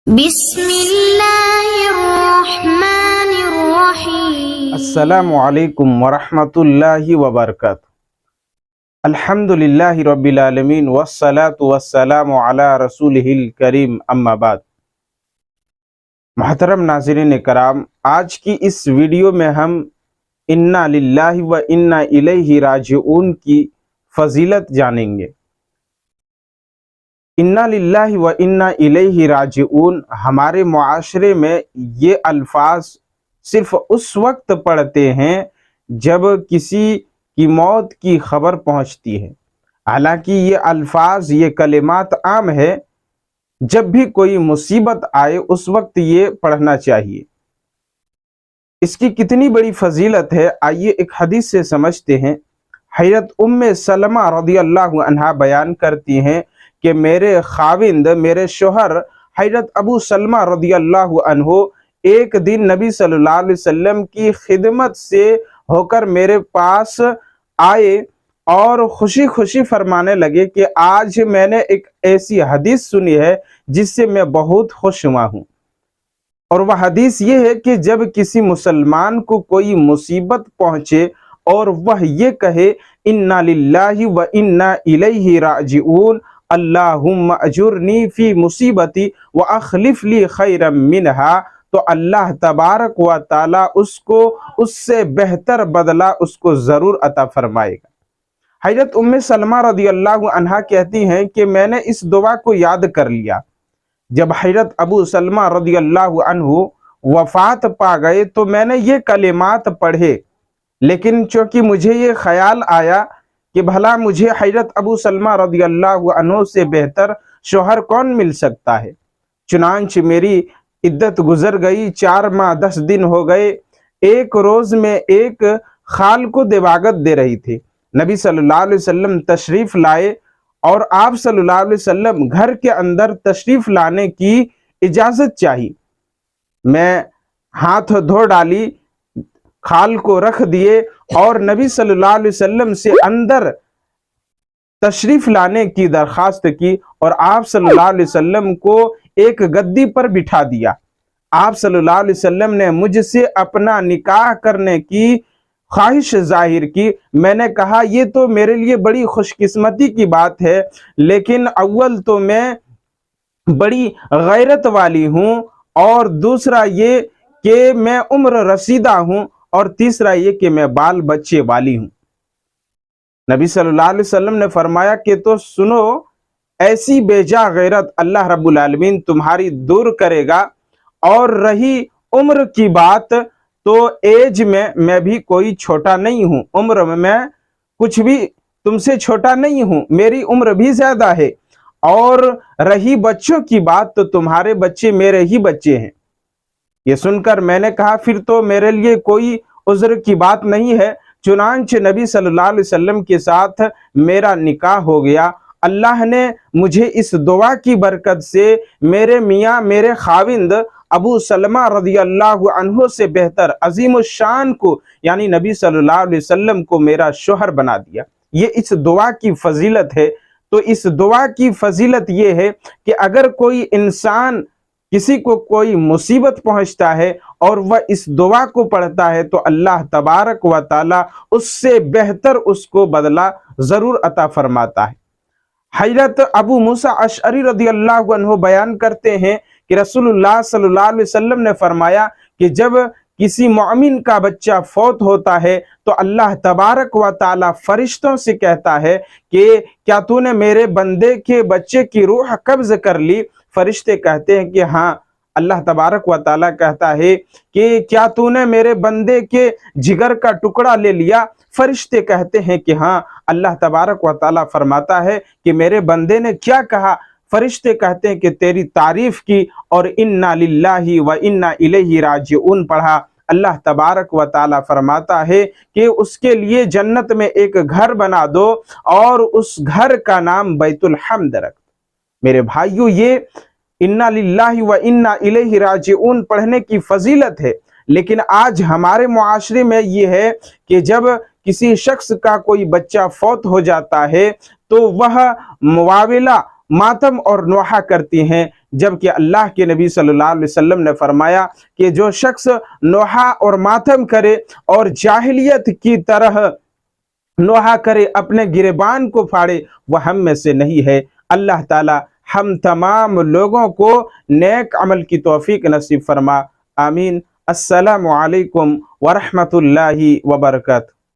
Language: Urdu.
بسم اللہ الرحمن الرحیم۔ السلام علیکم ورحمۃ اللہ وبرکاتہ۔ الحمدللہ رب العالمین والصلاة والسلام علی رسولہ الکریم، اما بعد۔ محترم ناظرین کرام، آج کی اس ویڈیو میں ہم انا للہ و انا الیہ راجعون کی فضیلت جانیں گے۔ انا للہ و انا الیہ راجعون ہمارے معاشرے میں یہ الفاظ صرف اس وقت پڑھتے ہیں جب کسی کی موت کی خبر پہنچتی ہے۔ حالانکہ یہ الفاظ، یہ کلمات عام ہے، جب بھی کوئی مصیبت آئے اس وقت یہ پڑھنا چاہیے۔ اس کی کتنی بڑی فضیلت ہے، آئیے ایک حدیث سے سمجھتے ہیں۔ حضرت ام سلمہ رضی اللہ عنہا بیان کرتی ہیں کہ میرے خاوند، میرے شوہر حضرت ابو سلمہ رضی اللہ عنہ ایک دن نبی صلی اللہ علیہ وسلم کی خدمت سے ہو کر میرے پاس آئے اور خوشی خوشی فرمانے لگے کہ آج میں نے ایک ایسی حدیث سنی ہے جس سے میں بہت خوش ہوا ہوں۔ اور وہ حدیث یہ ہے کہ جب کسی مسلمان کو کوئی مصیبت پہنچے اور وہ یہ کہے انا للہ و انا الیہ راجعون، اللہم اجرنی فی مصیبتی واخلف لی خیرا منہا، تو اللہ تبارک و تعالی اس کو اس سے بہتر بدلہ اس کو ضرور عطا فرمائے گا۔ حضرت ام سلمہ رضی اللہ عنہا کہتی ہیں کہ میں نے اس دعا کو یاد کر لیا۔ جب حضرت ابو سلمہ رضی اللہ عنہ وفات پا گئے تو میں نے یہ کلمات پڑھے، لیکن چونکہ مجھے یہ خیال آیا کہ بھلا مجھے حضرت ابو سلمہ رضی اللہ عنہ سے بہتر شوہر کون مل سکتا ہے، چنانچہ میری عدت گزر گئی، 4 ماہ 10 دن ہو گئے۔ ایک روز میں ایک خال کو دیواگت دے رہی تھی، نبی صلی اللہ علیہ وسلم تشریف لائے اور آپ صلی اللہ علیہ وسلم گھر کے اندر تشریف لانے کی اجازت چاہی۔ میں ہاتھ دھو ڈالی، خال کو رکھ دیے اور نبی صلی اللہ علیہ وسلم سے اندر تشریف لانے کی درخواست کی اور آپ صلی اللہ علیہ وسلم کو ایک گدی پر بٹھا دیا۔ آپ صلی اللہ علیہ وسلم نے مجھ سے اپنا نکاح کرنے کی خواہش ظاہر کی۔ میں نے کہا یہ تو میرے لیے بڑی خوش قسمتی کی بات ہے، لیکن اول تو میں بڑی غیرت والی ہوں، اور دوسرا یہ کہ میں عمر رسیدہ ہوں، اور تیسرا یہ کہ میں بال بچے والی ہوں۔ نبی صلی اللہ علیہ وسلم نے فرمایا کہ تو سنو، ایسی بے جا غیرت اللہ رب العالمین تمہاری دور کرے گا، اور رہی عمر کی بات تو ایج میں بھی کوئی چھوٹا نہیں ہوں، عمر میں کچھ بھی تم سے چھوٹا نہیں ہوں، میری عمر بھی زیادہ ہے، اور رہی بچوں کی بات تو تمہارے بچے میرے ہی بچے ہیں۔ یہ سن کر میں نے کہا پھر تو میرے لیے کوئی عذر کی بات نہیں ہے، چنانچہ نبی صلی اللہ علیہ وسلم کے ساتھ میرا نکاح ہو گیا۔ اللہ نے مجھے اس دعا کی برکت سے میرے میاں، میرے خاوند ابو سلمہ رضی اللہ عنہ سے بہتر عظیم الشان کو، یعنی نبی صلی اللہ علیہ وسلم کو میرا شوہر بنا دیا۔ یہ اس دعا کی فضیلت ہے۔ تو اس دعا کی فضیلت یہ ہے کہ اگر کوئی انسان، کسی کو کوئی مصیبت پہنچتا ہے اور وہ اس دعا کو پڑھتا ہے تو اللہ تبارک و تعالی اس سے بہتر اس کو بدلہ ضرور عطا فرماتا ہے۔ حضرت ابو موسیٰ اشعری رضی اللہ عنہ بیان کرتے ہیں کہ رسول اللہ صلی اللہ علیہ وسلم نے فرمایا کہ جب کسی مومن کا بچہ فوت ہوتا ہے تو اللہ تبارک و تعالی فرشتوں سے کہتا ہے کہ کیا تو نے میرے بندے کے بچے کی روح قبض کر لی؟ فرشتے کہتے ہیں کہ ہاں۔ اللہ تبارک و تعالی کہتا ہے کہ کیا تو نے میرے بندے کے جگر کا ٹکڑا لے لیا؟ فرشتے کہتے ہیں کہ ہاں۔ اللہ تبارک و تعالی فرماتا ہے کہ میرے بندے نے کیا کہا؟ فرشتے کہتے ہیں کہ تیری تعریف کی اور انا للہ و انا الیہ راجعون پڑھا۔ اللہ تبارک و تعالی فرماتا ہے کہ اس کے لیے جنت میں ایک گھر بنا دو اور اس گھر کا نام بیت الحمد رکھ۔ میرے بھائیو، یہ انا للہ و انا الیہ راجعون پڑھنے کی فضیلت ہے، لیکن آج ہمارے معاشرے میں یہ ہے کہ جب کسی شخص کا کوئی بچہ فوت ہو جاتا ہے تو وہ مواویلا، ماتم اور نوحہ کرتی ہیں، جبکہ اللہ کے نبی صلی اللہ علیہ وسلم نے فرمایا کہ جو شخص نوحہ اور ماتم کرے اور جاہلیت کی طرح نوحہ کرے، اپنے گریبان کو پھاڑے، وہ ہم میں سے نہیں ہے۔ اللہ تعالی ہم تمام لوگوں کو نیک عمل کی توفیق نصیب فرما، آمین۔ السلام علیکم ورحمۃ اللہ وبرکاتہ۔